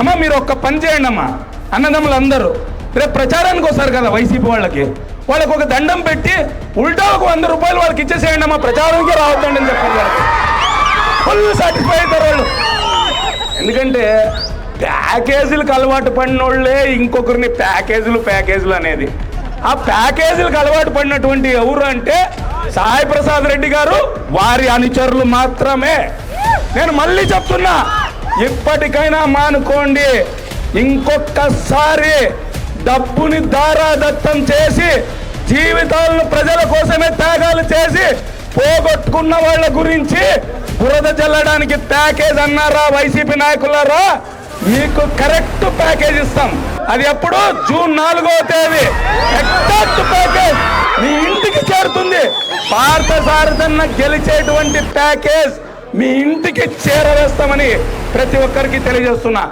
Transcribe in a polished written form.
అమ్మ మీరు ఒక్క పని చేయండి అమ్మా, అన్నదమ్ములు అందరూ రేపు ప్రచారానికి వస్తారు కదా వైసీపీ వాళ్ళకి ఒక దండం పెట్టి ఉల్టా ఒక 100 రూపాయలు వాళ్ళకి ఇచ్చేసేయండి అమ్మా, ప్రచారానికి రావద్దండి అని చెప్పారు వాళ్ళకి. ఫుల్ సాటిస్ఫై అవుతారు వాళ్ళు. ఎందుకంటే ప్యాకేజీలకు అలవాటు పడిన వాళ్ళే ఇంకొకరిని ప్యాకేజీలు అనేది. ఆ ప్యాకేజీలకు అలవాటు పడినటువంటి ఎవరు అంటే సాయి ప్రసాద్ రెడ్డి గారు, వారి అనుచరులు మాత్రమే. నేను మళ్ళీ చెప్తున్నా, ఇప్పటికైనా మానుకోండి. ఇంకొకసారి డబ్బుని దారాదత్తం చేసి జీవితాలను ప్రజల కోసమే త్యాగాలు చేసి పోగొట్టుకున్న వాళ్ళ గురించి బురద చల్లడానికి ప్యాకేజ్ అన్నారా వైసీపీ నాయకులారా? మీకు కరెక్ట్ ప్యాకేజ్ ఇస్తాం. అది ఎప్పుడు? జూన్ 4వ తేదీ ఎగ్జాక్ట్ ప్యాకేజ్ మీ ఇంటికి చేరుతుంది. పార్థసారథన్న గెలిచేటువంటి ప్యాకేజ్ మీ ఇంటికి చేరవేస్తామని ప్రతి ఒక్కరికి తెలియజేస్తున్నా.